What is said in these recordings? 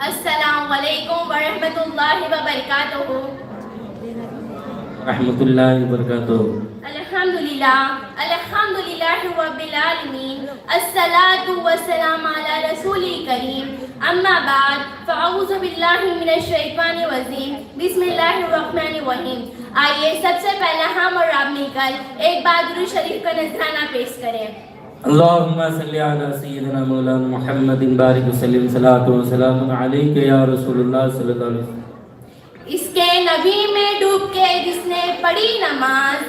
السلام علیکم ورحمۃ اللہ وبرکاتہ. رحمۃ اللہ وبرکاتہ. الحمدللہ الحمدللہ رب العالمین الصلاۃ والسلام علی رسول کریم. اما بعد فاعوذ باللہ من الشیطان الرجیم. بسم اللہ الرحمن الرحیم. آئیے سب سے پہلے ہم اور آپ مل کر ایک بار درود شریف کا نذرانہ پیش کریں. اللہم صلی علی سیدنا مولانا محمد بارک وسلم صلاۃ و سلام علیک یا رسول اللہ صلی اللہ علیہ وسلم. اس کے نبی میں ڈوب کے جس نے پڑھی نماز،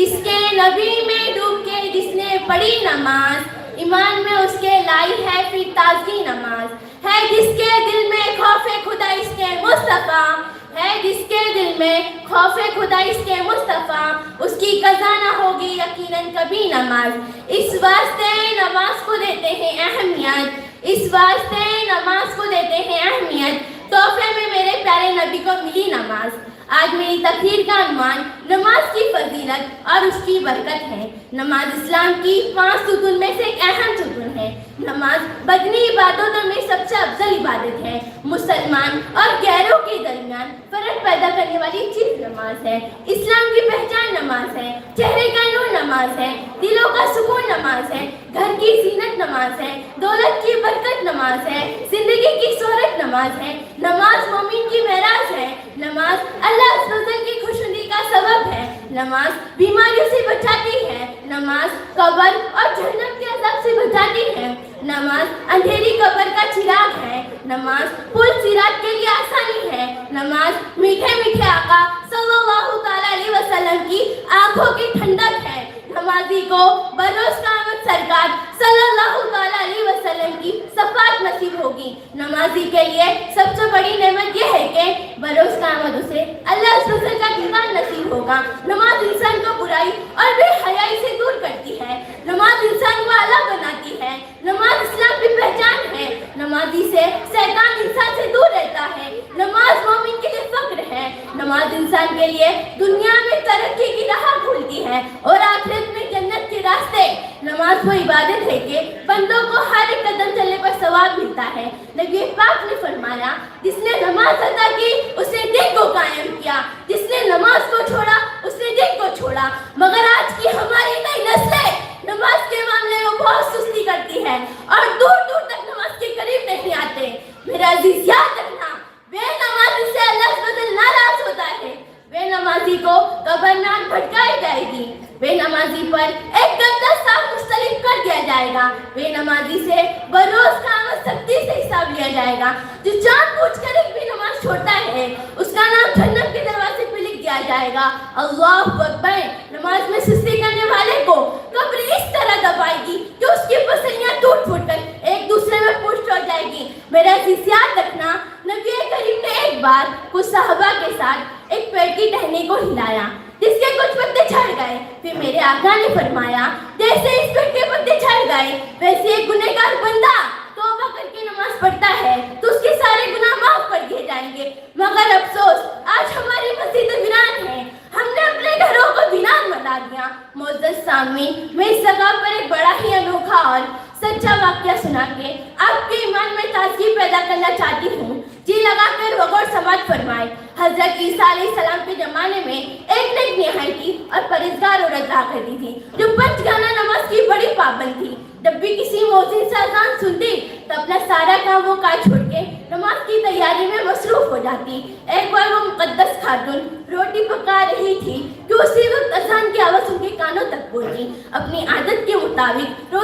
اس کے نبی میں ڈوب کے جس نے پڑھی نماز، ایمان میں اس کے لائی ہے پھر تازگی نماز. ہے جس کے دل میں خوف خدا اس کے مصطفیٰ، ہے جس کے دل میں خوف خدا اس کے مصطفیٰ، اس کی قضا نہ ہوگی یقیناً کبھی نماز. اس واسطے نماز کو دیتے ہیں اہمیت، اس واسطے نماز کو دیتے ہیں اہمیت. تحفے میں میرے پیارے نبی کو ملی نماز. آج میری تقریر کا عنوان نماز کی فضیلت اور اس کی برکت ہے. نماز اسلام کی 5 ستون میں سے ایک اہم ستون ہے. نماز بدنی عبادتوں میں سب سے افضل عبادت ہے. مسلمان اور غیروں کے درمیان فرق پیدا کرنے والی چیز نماز ہے. اسلام کی پہچان نماز ہے، چہرے کا نور نماز ہے، دلوں کا سکون نماز ہے، گھر کی زینت نماز ہے، دولت کی برکت نماز ہے، زندگی کی شہرت نماز ہے. نماز مومن کی معراج ہے. نماز اللہ عز و جل کی خوشنودی کا سبب ہے. نماز بیماریوں سے بچاتی ہے. نماز قبر اور جہنم کے عذاب سے بچاتی ہے. نماز اندھیری قبر کا چراغ ہے. نماز پل صراط کے لیے آسانی ہے. نماز میٹھے میٹھے آقا صلی اللہ تعالی علیہ وسلم کی آنکھوں کی ٹھنڈک ہے. نمازی کو بروز قیامت سرکار صلی اللہ تعالی علیہ وسلم کی شفاعت نصیب ہوگی. نمازی کے لیے سب سے بڑی نعمت یہ ہے کہ بروز قیامت اسے اللہ عز و جل کا دیدار نصیب ہوگا. نماز انسان کو برائی اور بے حیائی سے دور کرتی ہے. نماز انسان کو اعلیٰ بناتی ہے. نماز اسلام کی پہچان ہے. نمازی سے شیطان انسان سے دور رہتا ہے. نماز مومن کے لیے فخر ہے. نماز انسان کے لیے دنیا میں ترقی کی راہ کھولتی ہے اور آخرت میں جنت کے راستے. نماز وہ عبادت ہے کہ بندوں کو ہر ایک قدم چلنے پر ثواب ملتا ہے. نبی پاک نے فرمایا جس نے نماز ادا کی اس نے دین کو قائم کیا، جس نے نماز کو چھوڑا اس نے دین کو چھوڑا. مگر آج کی ہماری نئی نسلیں نماز کے معاملے میں بہت سستی کرتی ہے اور دور دور تک نماز کے قریب نہیں آتے. میرا عزیز یاد رکھنا، بے نمازی سے اللہ تعالی ناراض ہوتا ہے. بے نمازی کو قبرناک بھٹکائی جائے گی. بے نمازی پر ایک گندا صاف مستلب کر دیا جائے گا. بے نمازی سے بروز قیامت سختی سے حساب لیا جائے گا. جو جان بوجھ کر ایک بھی نماز چھوڑتا ہے اس کا نام جہنم کے دروازے پہ لکھ دیا جائے گا. اللہ اکبر. نماز میں سستی کرنے والے کو قبر اس طرح دبائے گی کہ اس کی پسلیاں ٹوٹ پھوٹ کر ایک دوسرے میں پشت ہو جائے گی. میرا عزیز یاد رکھنا، نبی کریم نے ایک بار کچھ صحابہ کے ساتھ ایک پیڑ کی ٹہنی کو ہلایا جس کے کچھ پتے جھڑ گئے. پھر میرے آقا نے فرمایا جیسے اس پیڑ کے پتے جھڑ گئے ویسے ایک گنہگار بندہ توبہ کر کے نماز پڑھتا ہے تو اس کے سارے گناہ معاف کر دیے جائیں گے. مگر افسوس آج ہماری مسجد ویران ہے. ہم نے اپنے گھروں کو ویران بنا دیا. معزز سامعین، میں اس جگہ پر ایک بڑا ہی انوکھا اور سچا واقعہ سنا کے آپ کے ایمان میں تازگی پیدا کرنا چاہتی ہوں. جی لگا کر غور سماعت فرمائے. حضرت عیسیٰ علیہ السلام کے زمانے میں ایک نیک نہایتی اور پرہیزگار عورت رہا کرتی تھی جو 5 گانا نماز کی بڑی پابند تھی. جب بھی کسی مؤذن سے اذان سنتی تو اپنا سارا کام وہ کاج چھوڑ کے نماز کی تیاری میں مصروف ہو جاتی. ایک بار وہ مقدس خاتون روٹی پکا رہی تھی کہ اسی وقت اذان کی آواز ان کے کانوں تک پہنچی. اپنی عادت کے مطابق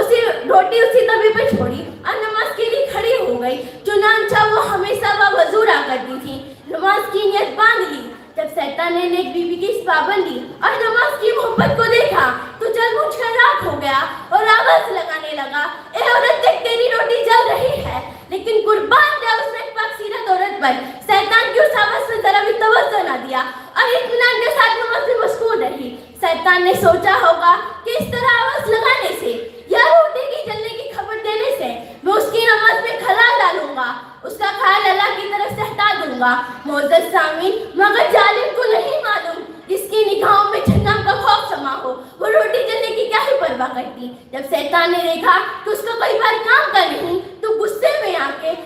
روٹی اسی طبی پہ چھوڑی اور نماز کے لیے کھڑی ہو گئی. چنانچہ وہ ہمیشہ وضو رہا کرتی تھی. نماز کی نیت باندھ لی. جب شیطان نے نیک بیوی کی اس پابندی اور نماز کی محبت کو دیکھا تو جل بوجھ کر راکھ ہو گیا اور آواز لگانے لگا، اے عورت دیکھ تیری روٹی جل رہی ہے. لیکن قربان جائے اس نے پاک سیرت عورت پر شیطان کی اس آواز سے ذرا بھی توجہ نہ دیا اور اطمینان کے ساتھ نماز میں مشغول رہی. شیطان نے سوچا ہوگا کہ اس طرح آواز لگانے سے یا روٹی کی جلنے کی خبر دینے سے میں اس کی نماز میں خلل ڈالوں گا، اس کا خیال اللہ کی طرف سے ہٹا دوں گا. معزز سامعین، مگر ظالم کو نہیں معلوم جس کی نگاہوں میں جہنم کا خوف سما ہو وہ روٹی جلنے کی کیا ہی پرواہ کرتی. جب شیطان نے دیکھا کہ اس کا کوئی بار کام کر نہیں تو غصے میں آ کے